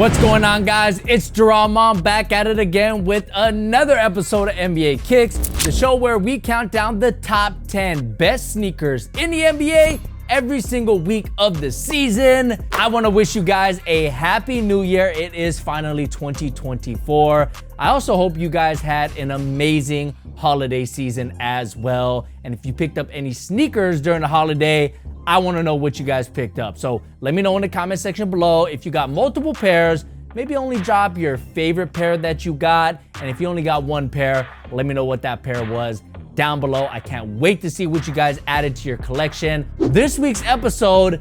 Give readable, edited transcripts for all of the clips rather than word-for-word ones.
What's going on, guys? It's Jerome back at it again with another episode of NBA Kicks, the show where we count down the top 10 best sneakers in the NBA every single week of the season. I want to wish you guys a happy new year. It is finally 2024. I also hope you guys had an amazing holiday season as well. And if you picked up any sneakers during the holiday, I want to know what you guys picked up. So let me know in the comment section below. If you got multiple pairs, maybe only drop your favorite pair that you got. And if you only got one pair, let me know what that pair was down below. I can't wait to see what you guys added to your collection. This week's episode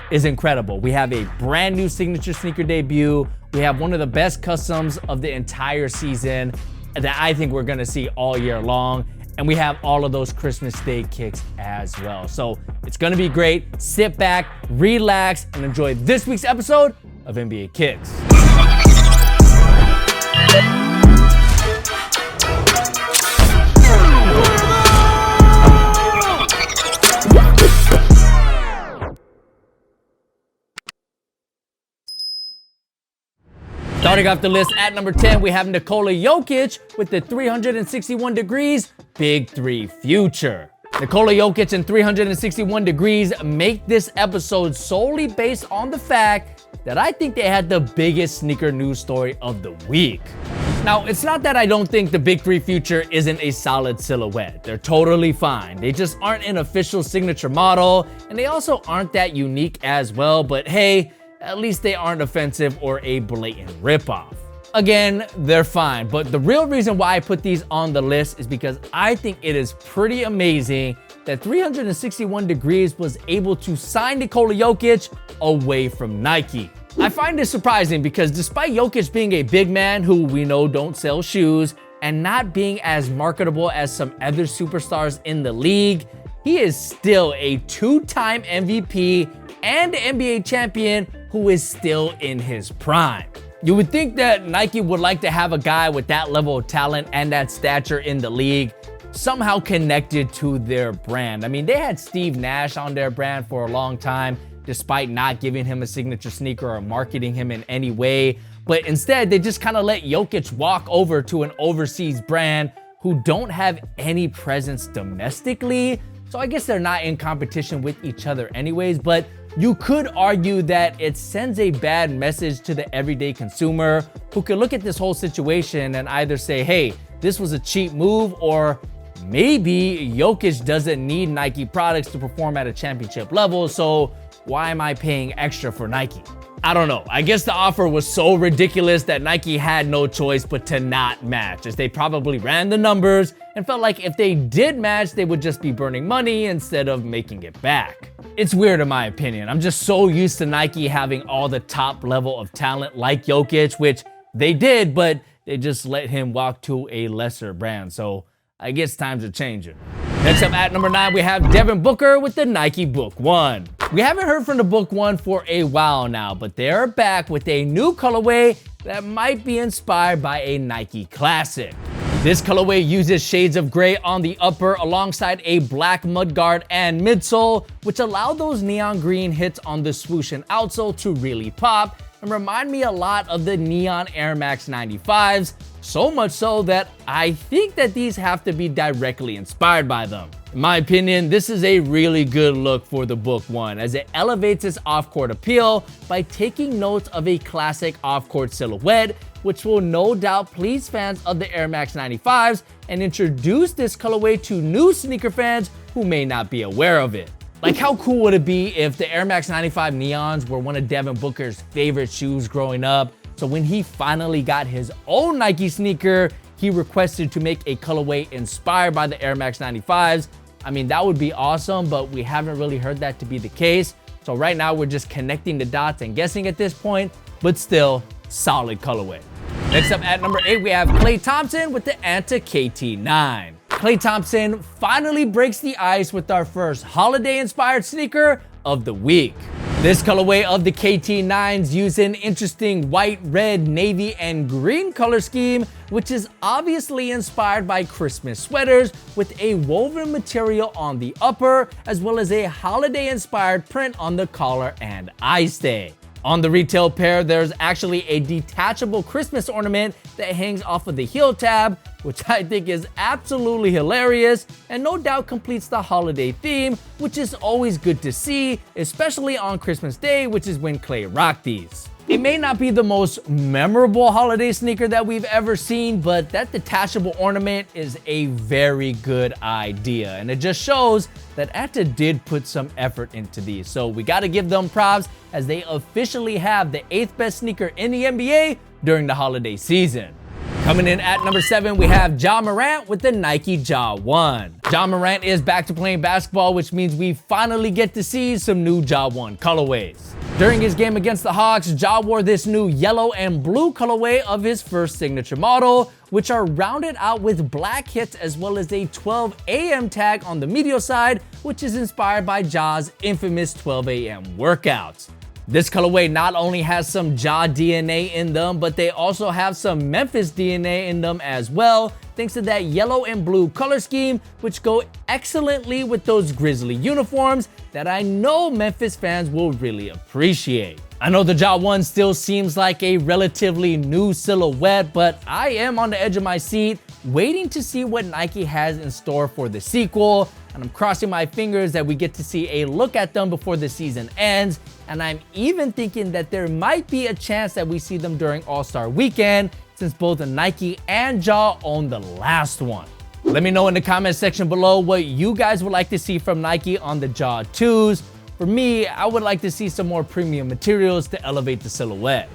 is incredible. We have a brand new signature sneaker debut. We have one of the best customs of the entire season that I think we're gonna see all year long. And we have all of those Christmas Day kicks as well. So it's gonna be great. Sit back, relax, and enjoy this week's episode of NBA Kicks. Starting off the list at number 10, we have Nikola Jokic with the 361 degrees Big Three Future. Nikola Jokic and 361 degrees make this episode solely based on the fact that I think they had the biggest sneaker news story of the week. Now, it's not that I don't think the Big Three Future isn't a solid silhouette. They're totally fine. They just aren't an official signature model, and they also aren't that unique as well, but hey, at least they aren't offensive or a blatant ripoff. Again, they're fine, but the real reason why I put these on the list is because I think it is pretty amazing that 361 degrees was able to sign Nikola Jokic away from Nike. I find this surprising because despite Jokic being a big man who we know don't sell shoes and not being as marketable as some other superstars in the league, he is still a two-time MVP and NBA champion who is still in his prime. You would think that Nike would like to have a guy with that level of talent and that stature in the league somehow connected to their brand. I mean, they had Steve Nash on their brand for a long time, despite not giving him a signature sneaker or marketing him in any way. But instead, they just kind of let Jokic walk over to an overseas brand who don't have any presence domestically. So I guess they're not in competition with each other anyways, but you could argue that it sends a bad message to the everyday consumer who could look at this whole situation and either say, hey, this was a cheap move, or maybe Jokic doesn't need Nike products to perform at a championship level, so why am I paying extra for Nike? I don't know. I guess the offer was so ridiculous that Nike had no choice but to not match, as they probably ran the numbers and felt like if they did match, they would just be burning money instead of making it back. It's weird in my opinion. I'm just so used to Nike having all the top level of talent like Jokic, which they did, but they just let him walk to a lesser brand. So I guess times are changing. Next up at number 9, we have Devin Booker with the Nike Book 1. We haven't heard from the Book 1 for a while now, but they are back with a new colorway that might be inspired by a Nike classic. This colorway uses shades of gray on the upper alongside a black mudguard and midsole, which allow those neon green hits on the swoosh and outsole to really pop and remind me a lot of the neon Air Max 95s, so much so that I think that these have to be directly inspired by them. In my opinion, this is a really good look for the Book 1 as it elevates its off-court appeal by taking notes of a classic off-court silhouette, which will no doubt please fans of the Air Max 95s and introduce this colorway to new sneaker fans who may not be aware of it. Like, how cool would it be if the Air Max 95 Neons were one of Devin Booker's favorite shoes growing up? So when he finally got his own Nike sneaker, he requested to make a colorway inspired by the Air Max 95s. I mean, that would be awesome, but we haven't really heard that to be the case. So right now we're just connecting the dots and guessing at this point, but still solid colorway. Next up at number 8, we have Klay Thompson with the Anta KT9. Klay Thompson finally breaks the ice with our first holiday-inspired sneaker of the week. This colorway of the KT9s use an interesting white, red, navy, and green color scheme, which is obviously inspired by Christmas sweaters with a woven material on the upper, as well as a holiday-inspired print on the collar and eye stay. On the retail pair, there's actually a detachable Christmas ornament that hangs off of the heel tab, which I think is absolutely hilarious and no doubt completes the holiday theme, which is always good to see, especially on Christmas Day, which is when Clay rocked these. It may not be the most memorable holiday sneaker that we've ever seen, but that detachable ornament is a very good idea. And it just shows that Anta did put some effort into these. So we got to give them props as they officially have the 8th best sneaker in the NBA during the holiday season. Coming in at number 7, we have Ja Morant with the Nike Ja 1. Ja Morant is back to playing basketball, which means we finally get to see some new Ja 1 colorways. During his game against the Hawks, Ja wore this new yellow and blue colorway of his first signature model, which are rounded out with black hits as well as a 12 a.m. tag on the medial side, which is inspired by Ja's infamous 12 a.m. workouts. This colorway not only has some Ja DNA in them, but they also have some Memphis DNA in them as well, thanks to that yellow and blue color scheme, which go excellently with those Grizzly uniforms that I know Memphis fans will really appreciate. I know the Ja 1 still seems like a relatively new silhouette, but I am on the edge of my seat waiting to see what Nike has in store for the sequel, and I'm crossing my fingers that we get to see a look at them before the season ends, and I'm even thinking that there might be a chance that we see them during All-Star Weekend, since both Nike and Ja own the last one. Let me know in the comment section below what you guys would like to see from Nike on the Ja 2s. For me, I would like to see some more premium materials to elevate the silhouette.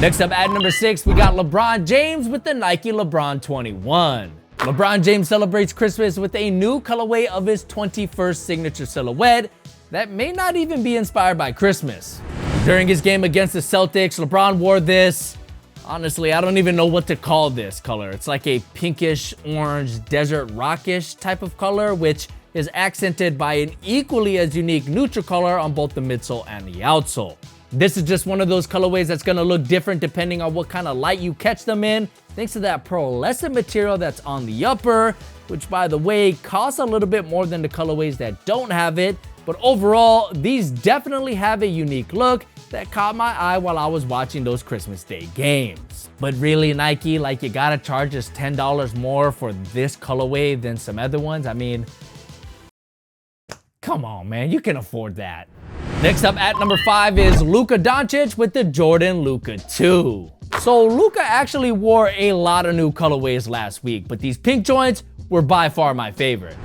Next up at number 6, we got LeBron James with the Nike LeBron 21. LeBron James celebrates Christmas with a new colorway of his 21st signature silhouette that may not even be inspired by Christmas. During his game against the Celtics, LeBron wore this. Honestly, I don't even know what to call this color. It's like a pinkish, orange, desert rockish type of color, which is accented by an equally as unique neutral color on both the midsole and the outsole. This is just one of those colorways that's gonna look different depending on what kind of light you catch them in, thanks to that pearlescent material that's on the upper, which by the way, costs a little bit more than the colorways that don't have it, but overall, these definitely have a unique look that caught my eye while I was watching those Christmas Day games. But really, Nike, like, you gotta charge us $10 more for this colorway than some other ones? I mean, come on, man, you can afford that. Next up at number 5 is Luka Doncic with the Jordan Luka 2. So Luka actually wore a lot of new colorways last week, but these pink joints were by far my favorite.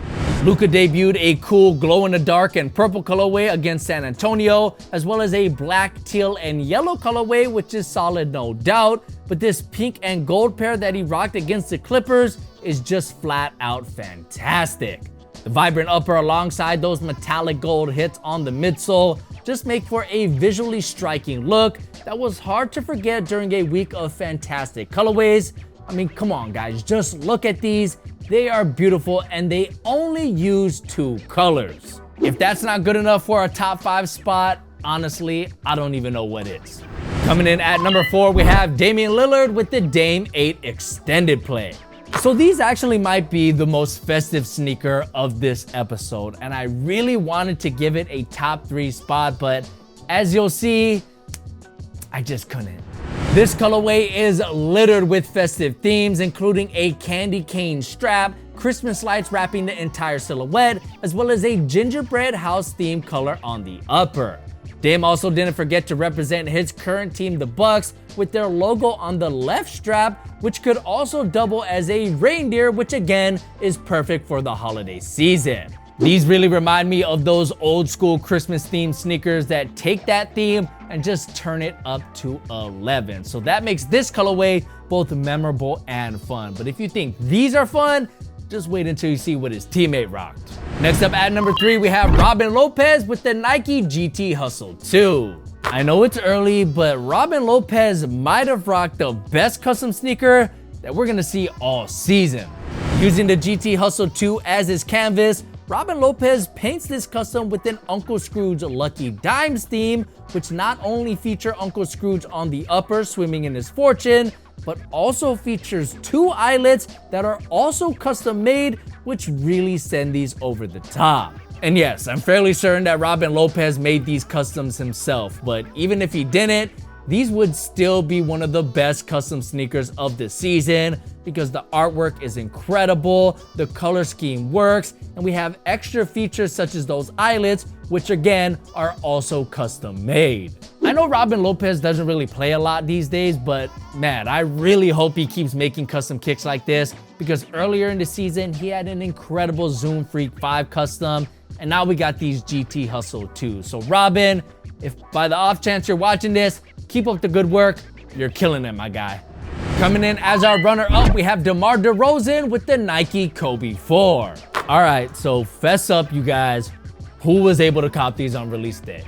Luka debuted a cool glow-in-the-dark and purple colorway against San Antonio, as well as a black, teal, and yellow colorway, which is solid no doubt, but this pink and gold pair that he rocked against the Clippers is just flat out fantastic. The vibrant upper alongside those metallic gold hits on the midsole just make for a visually striking look that was hard to forget during a week of fantastic colorways. I mean, come on guys, just look at these. They are beautiful and they only use 2 colors. If that's not good enough for a top 5 spot, honestly, I don't even know what is. Coming in at number 4, we have Damian Lillard with the Dame 8 Extended Play. So these actually might be the most festive sneaker of this episode, and I really wanted to give it a top 3 spot, but as you'll see, I just couldn't. This colorway is littered with festive themes, including a candy cane strap, Christmas lights wrapping the entire silhouette, as well as a gingerbread house theme color on the upper. Dame also didn't forget to represent his current team, the Bucks, with their logo on the left strap, which could also double as a reindeer, which again is perfect for the holiday season. These really remind me of those old school Christmas themed sneakers that take that theme and just turn it up to 11. So that makes this colorway both memorable and fun. But if you think these are fun, just wait until you see what his teammate rocked. Next up at number 3, we have Robin Lopez with the Nike GT Hustle 2. I know it's early, but Robin Lopez might have rocked the best custom sneaker that we're gonna see all season. Using the GT Hustle 2 as his canvas, Robin Lopez paints this custom with an Uncle Scrooge Lucky Dimes theme, which not only feature Uncle Scrooge on the upper swimming in his fortune, but also features 2 eyelets that are also custom made, which really send these over the top. And yes, I'm fairly certain that Robin Lopez made these customs himself, but even if he didn't, these would still be one of the best custom sneakers of the season because the artwork is incredible, the color scheme works, and we have extra features such as those eyelets, which again are also custom made. I know Robin Lopez doesn't really play a lot these days, but man, I really hope he keeps making custom kicks like this because earlier in the season, he had an incredible Zoom Freak 5 custom, and now we got these GT Hustle 2. So Robin, if by the off chance you're watching this, keep up the good work. You're killing it, my guy. Coming in as our runner-up, we have DeMar DeRozan with the Nike Kobe 4. All right, so fess up, you guys. Who was able to cop these on release day?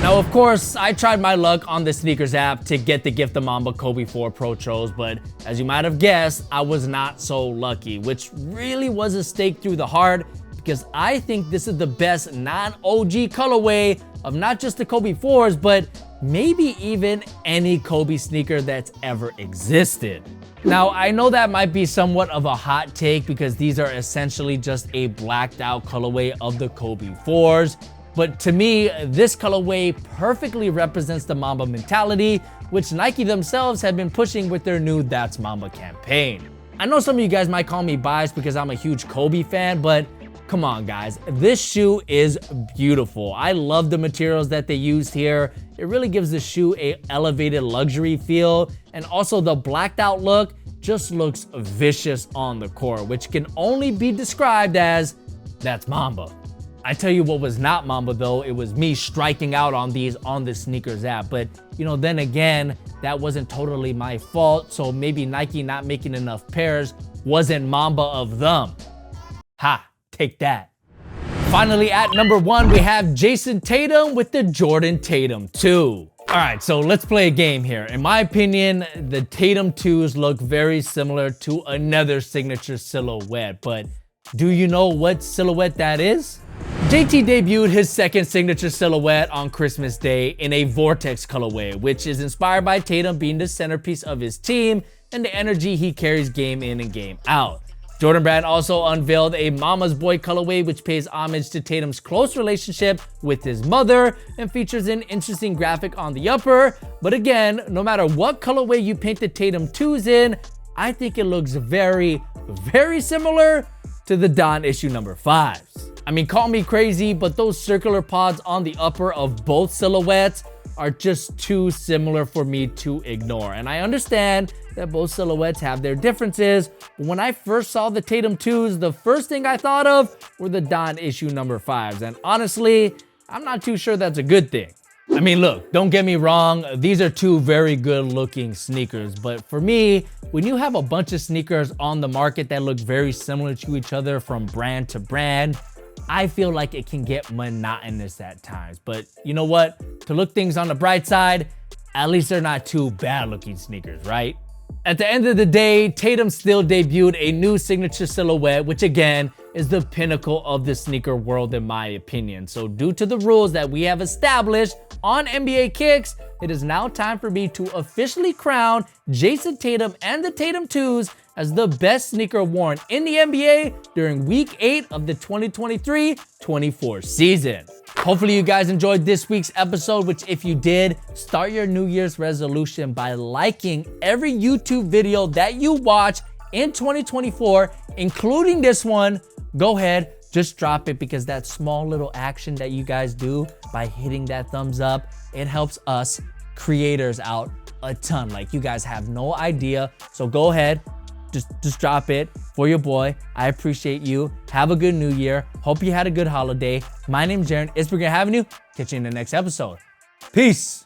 Now, of course, I tried my luck on the sneakers app to get the Gift of Mamba Kobe 4 Pro Tros, but as you might have guessed, I was not so lucky, which really was a stake through the heart because I think this is the best non-OG colorway of not just the Kobe 4s, but maybe even any Kobe sneaker that's ever existed. Now, I know that might be somewhat of a hot take because these are essentially just a blacked out colorway of the Kobe 4s, but to me, this colorway perfectly represents the Mamba mentality, which Nike themselves have been pushing with their new That's Mamba campaign. I know some of you guys might call me biased because I'm a huge Kobe fan, but come on guys, this shoe is beautiful. I love the materials that they used here. It really gives the shoe a elevated luxury feel, and also the blacked out look just looks vicious on the court, which can only be described as That's Mamba. I tell you what was not Mamba though, it was me striking out on these on the sneakers app, but you know, then again, that wasn't totally my fault, so maybe Nike not making enough pairs wasn't Mamba of them. Ha! Take that. Finally, at number 1, we have Jason Tatum with the Jordan Tatum 2. All right, so let's play a game here. In my opinion, the Tatum 2s look very similar to another signature silhouette, but do you know what silhouette that is? JT debuted his second signature silhouette on Christmas Day in a Vortex colorway, which is inspired by Tatum being the centerpiece of his team and the energy he carries game in and game out. Jordan Brand also unveiled a Mama's Boy colorway, which pays homage to Tatum's close relationship with his mother and features an interesting graphic on the upper. But again, no matter what colorway you paint the Tatum 2s in, I think it looks very, very similar to the Don issue number 5s. I mean, call me crazy, but those circular pods on the upper of both silhouettes are just too similar for me to ignore. And I understand that both silhouettes have their differences, but when I first saw the Tatum 2s, the first thing I thought of were the Don issue number 5s. And honestly, I'm not too sure that's a good thing. I mean, look, don't get me wrong, these are two very good looking sneakers, but for me, when you have a bunch of sneakers on the market that look very similar to each other from brand to brand, I feel like it can get monotonous at times. But you know what? To look things on the bright side, at least they're not too bad looking sneakers, right? At the end of the day, Tatum still debuted a new signature silhouette, which again is the pinnacle of the sneaker world in my opinion. So due to the rules that we have established on NBA Kicks, it is now time for me to officially crown Jason Tatum and the Tatum 2s as the best sneaker worn in the NBA during week 8 of the 2023-24 season. Hopefully you guys enjoyed this week's episode, which if you did, start your New Year's resolution by liking every YouTube video that you watch in 2024, including this one. Go ahead, just drop it because that small little action that you guys do by hitting that thumbs up, it helps us creators out a ton. Like, you guys have no idea. So go ahead, just drop it for your boy. I appreciate you. Have a good new year. Hope you had a good holiday. My name's Jaren. It's been great having you. Catch you in the next episode. Peace.